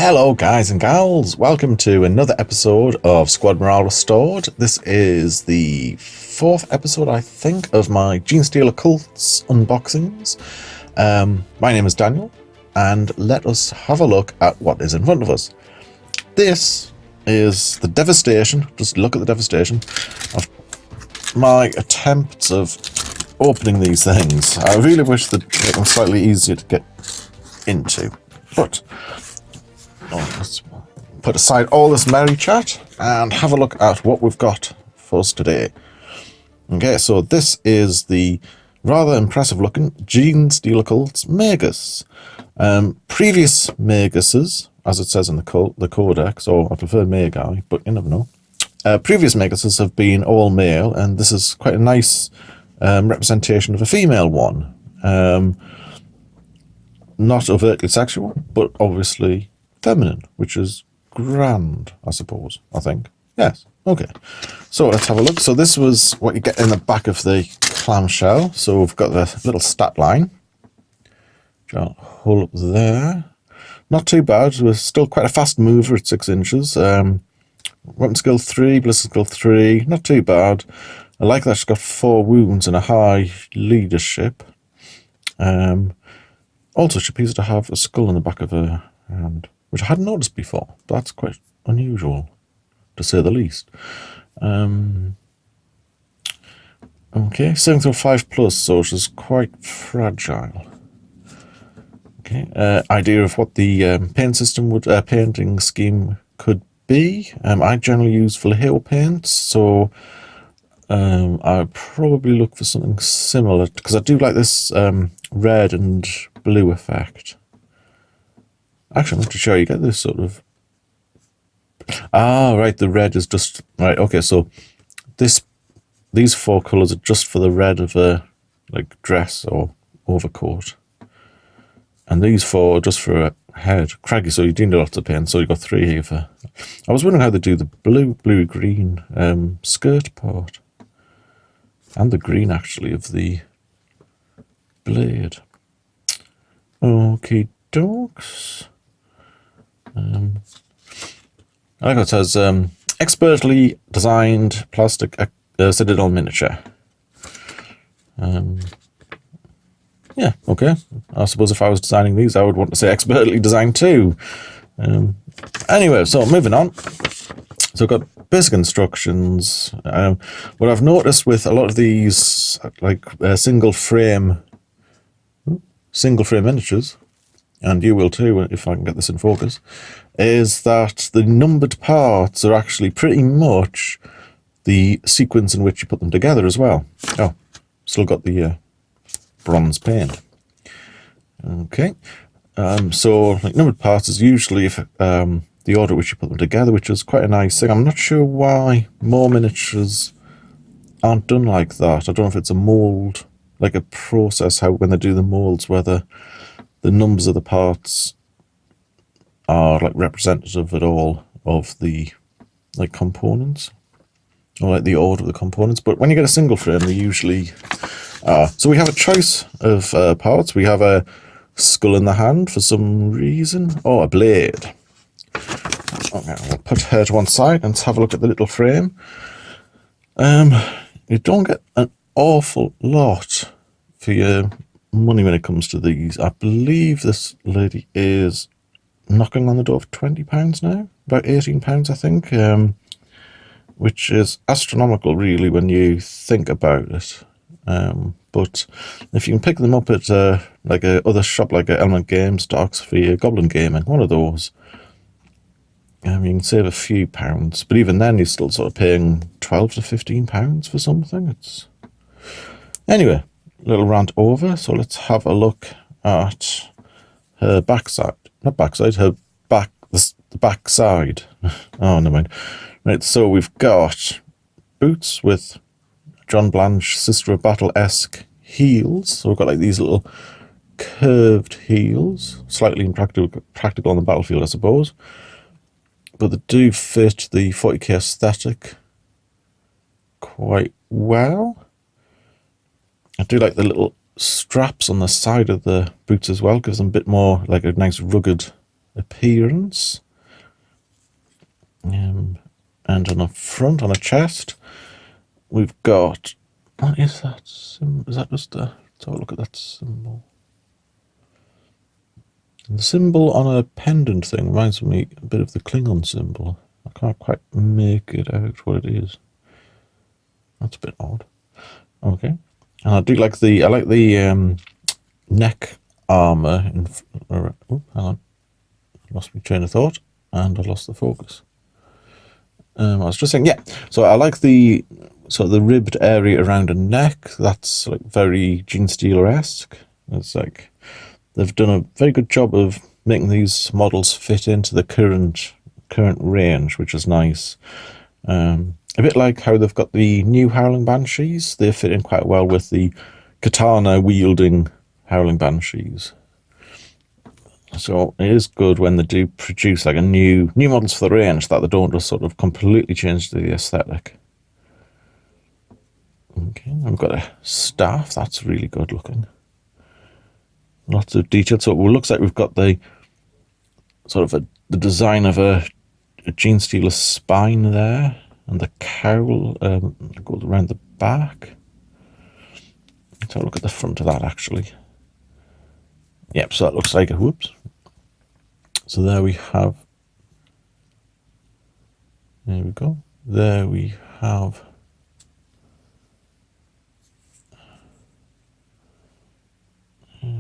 Hello guys and gals, welcome to another episode of Squad Morale Restored. This is the fourth episode, I think, of my Genestealer Cults unboxings. My name is Daniel, and let us have a look at what is in front of us. This is the devastation, just look at the devastation, of my attempts of opening these things. I really wish that it was slightly easier to get into, but let's put aside all this merry chat and have a look at what we've got for us today. Okay, so this is the rather impressive looking Genestealer Cults Magus. Previous Maguses, as it says in the codex, or I prefer Magi, but you never know. Previous Maguses have been all male, and this is quite a nice representation of a female one. Not overtly sexual, but obviously feminine, which is grand, I suppose, I think. Yes, okay. So let's have a look. So this was what you get in the back of the clamshell. So we've got the little stat line, which I'll hold up there. Not too bad. We're still quite a fast mover at 6 inches. Weapon skill 3, ballistic skill 3, not too bad. I like that she's got 4 wounds and a high leadership. Also, she appears to have a skull in the back of her hand, which I hadn't noticed before. But that's quite unusual, to say the least. Okay, 7/5+, so she's quite fragile. Okay, idea of what the paint system would, painting scheme could be. I generally use Vallejo paints, so I'd probably look for something similar, because I do like this red and blue effect. Actually, I'm going to show you, get this sort of... Ah, right, the red is just... Right, okay, so these 4 colours are just for the red of a like dress or overcoat. And these 4 are just for a head. Craggy, so you do need lots of paint, so you've got 3 here for... I was wondering how they do the blue-green skirt part. And the green, actually, of the blade. Okay, dogs. I like what it says, expertly designed plastic citadel miniature. Yeah, okay. I suppose if I was designing these, I would want to say expertly designed too. Anyway, so moving on. So I've got basic instructions. What I've noticed with a lot of these, like single frame miniatures, and you will too if I can get this in focus, is that the numbered parts are actually pretty much the sequence in which you put them together as well. Oh, still got the bronze paint. Okay, so like numbered parts is usually if the order in which you put them together, which is quite a nice thing. I'm not sure why more miniatures aren't done like that. I don't know if it's a mould, like a process, how when they do the moulds, whether the numbers of the parts are like representative at all of the like components, or like the order of the components. But when you get a single frame, they usually are. So we have a choice of parts. We have a skull in the hand for some reason, or a blade. Okay, we'll put her to one side and let's have a look at the little frame. You don't get an awful lot for your money when it comes to these. I believe this lady is knocking on the door of £20 now, about £18 I think, which is astronomical really when you think about it. But if you can pick them up at like a other shop like a Element Game Stocks for your Goblin Gaming, one of those, you can save a few pounds. But even then, you're still sort of paying £12 to £15 for something. It's anyway, little rant over. So let's have a look at her backside. Not backside, her back, the back side. Oh, never mind. Right, so we've got boots with John Blanche Sister of Battle-esque heels. So we've got like these little curved heels, slightly impractical on the battlefield, I suppose. But they do fit the 40k aesthetic quite well. I do like the little straps on the side of the boots as well. Gives them a bit more like a nice rugged appearance. And on the front, on a chest, we've got... What is that symbol? Is that just a... Let's have a look at that symbol. And the symbol on a pendant thing reminds me a bit of the Klingon symbol. I can't quite make it out what it is. That's a bit odd. Okay. And I do like the... I like the neck armour. Oh, hang on. Lost my train of thought. And I lost the focus. I was just saying, yeah. So I like the sort of the ribbed area around a neck. That's like very Genestealer-esque. It's like they've done a very good job of making these models fit into the current range, which is nice. A bit like how they've got the new Howling Banshees. They fit in quite well with the katana-wielding Howling Banshees. So it is good when they do produce like a new models for the range, that they don't just sort of completely change the aesthetic. Okay, I've got a staff. That's really good looking. Lots of detail. So it looks like we've got the sort of the design of a Genestealer spine there, and the cowl goes around the back. Let's have a look at the front of that actually. Yep, so that looks like a whoops. So there we have, there we go. There we have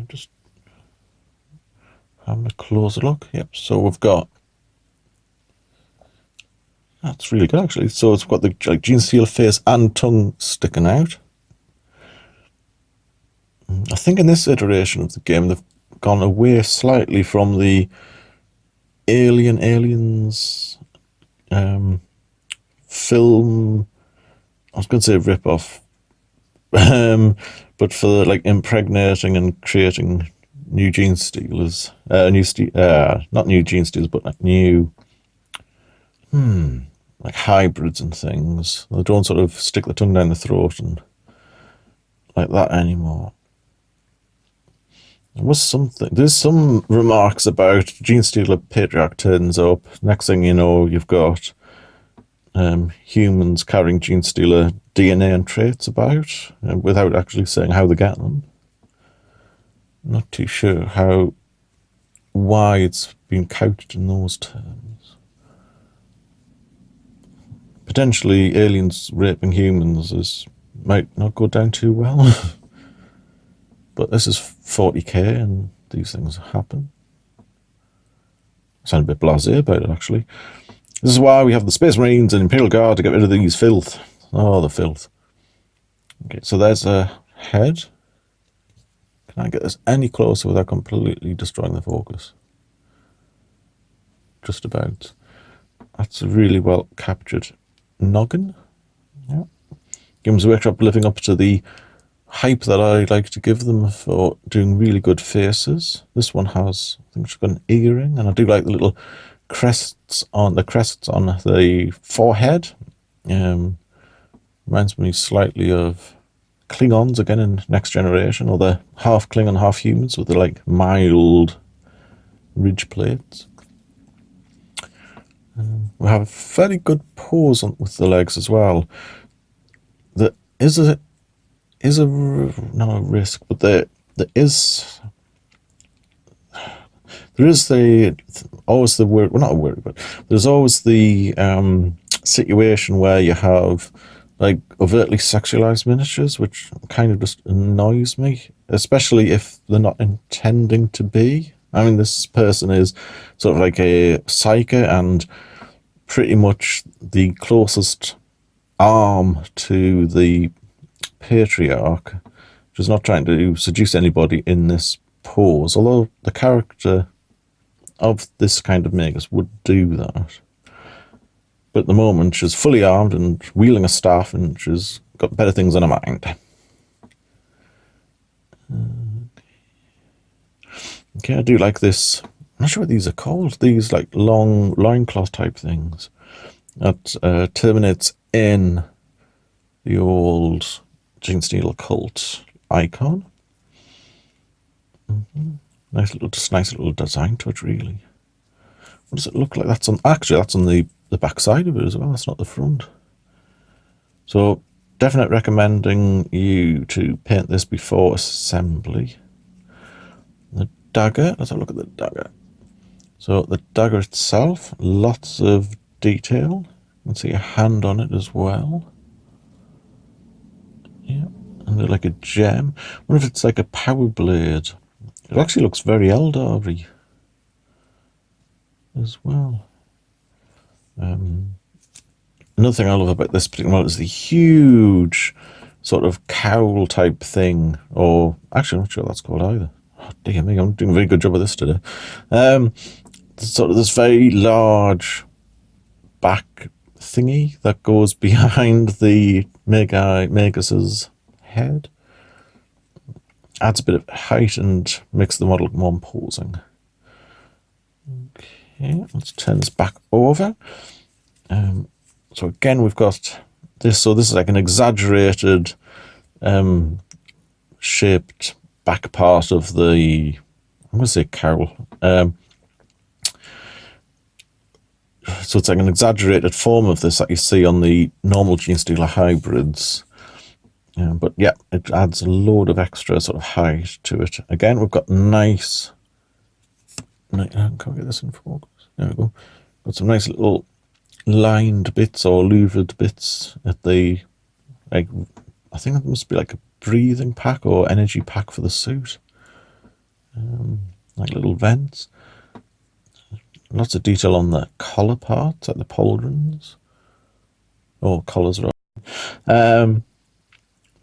just having a closer look. Yep, so we've got, that's really good actually. So it's got the like Genestealer face and tongue sticking out. I think in this iteration of the game they've gone away slightly from the Aliens film. I was going to say rip-off, but for like impregnating and creating new Genestealers, not new Genestealers, but like new, like hybrids and things. They don't sort of stick the tongue down the throat and like that anymore. There was something. There's some remarks about Genestealer Patriarch turns up. Next thing you know, you've got humans carrying Genestealer DNA and traits about, without actually saying how they get them. Not too sure why it's been couched in those terms. Potentially, aliens raping humans might not go down too well. But this is 40k and these things happen. I sound a bit blasé about it, actually. This is why we have the Space Marines and Imperial Guard to get rid of these filth. Oh, the filth. Okay, so there's a head. Can I get this any closer without completely destroying the focus? Just about. That's a really well captured noggin. Yeah. Games Workshop living up to the hype that I like to give them for doing really good faces. This one has, I think it's got an earring, and I do like the little crests on the forehead. Reminds me slightly of Klingons again in Next Generation, or the half Klingon, half humans with the like mild ridge plates. We have a fairly good pose with the legs as well. There is not a risk, but there is always the word, well, not a worry, but there's always the situation where you have like overtly sexualized miniatures, which kind of just annoys me, especially if they're not intending to be. I mean, this person is sort of like a psyker and pretty much the closest arm to the patriarch, which is not trying to seduce anybody in this pose, although the character of this kind of Magus would do that. But at the moment, she's fully armed and wielding a staff, and she's got better things on her mind. Okay, I do like this. I'm not sure what these are called. These like long loincloth type things. That terminates in the old Genestealer Cult icon. Nice little design touch, really. what does it look like? That's on, actually, that's on the back side of it as well. That's not the front. So definitely recommending you to paint this before assembly. The dagger, let's have a look at the dagger. So the dagger itself, lots of detail. You can see a hand on it as well. Yeah, and they're like a gem. I wonder if it's like a power blade. It actually looks very Eldar-y as well. Another thing I love about this particular model is the huge sort of cowl type thing, or actually I'm not sure what that's called either. Oh, dear me, I'm doing a very good job of this today. Sort of this very large back thingy that goes behind the Magus's head. Adds a bit of height and makes the model more imposing. Okay, let's turn this back over. So again, we've got this. So this is like an exaggerated shaped back part of the, I'm going to say cowl. So it's like an exaggerated form of this that you see on the normal Genestealer hybrids. But yeah, it adds a load of extra sort of height to it. Again, we've got nice, can't we get this in focus? There we go. Got some nice little lined bits or louvered bits at the, like, I think that must be like a breathing pack or energy pack for the suit. Like little vents. Lots of detail on the collar parts, like the pauldrons. Or collars, rather.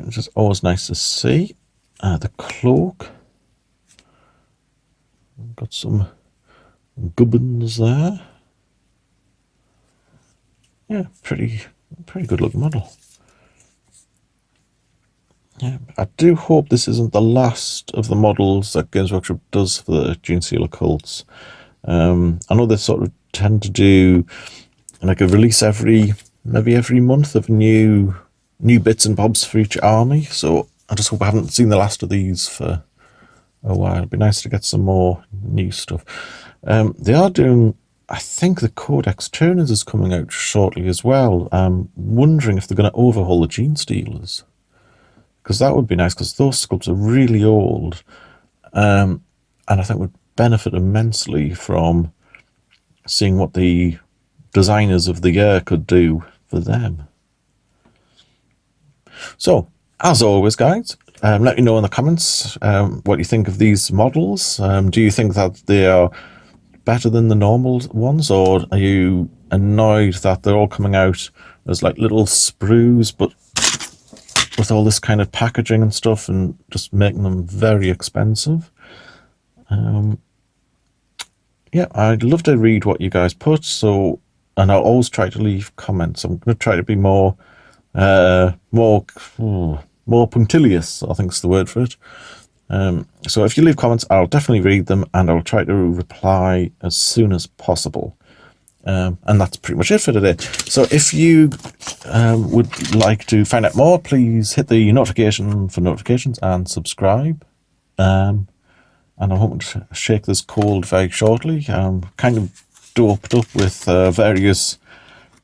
It's just always nice to see. The cloak. Got some gubbins there. Yeah, pretty good looking model. Yeah, I do hope this isn't the last of the models that Games Workshop does for the Genestealer Cults. I know they sort of tend to do like a release maybe every month of new bits and bobs for each army. So I just hope I haven't seen the last of these for a while. It'd be nice to get some more new stuff. They are doing, I think the Codex Turners is coming out shortly as well. I'm wondering if they're going to overhaul the Genestealers, because that would be nice, because those sculpts are really old, and I think would benefit immensely from seeing what the designers of the year could do for them. So, as always, guys, let me know in the comments what you think of these models. Do you think that they are better than the normal ones, or are you annoyed that they're all coming out as like little sprues, but with all this kind of packaging and stuff and just making them very expensive? Yeah, I'd love to read what you guys put, so, and I'll always try to leave comments. I'm going to try to be more punctilious, I think is the word for it. So if you leave comments, I'll definitely read them, and I'll try to reply as soon as possible. And that's pretty much it for today. So if you would like to find out more, please hit the notification for notifications and subscribe. And I'm hoping to shake this cold very shortly. I'm kind of doped up with various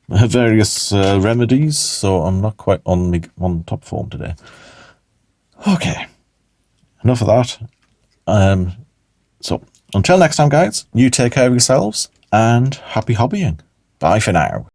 remedies, so I'm not quite on top form today. Okay, enough of that. So until next time, guys, you take care of yourselves and happy hobbying. Bye for now.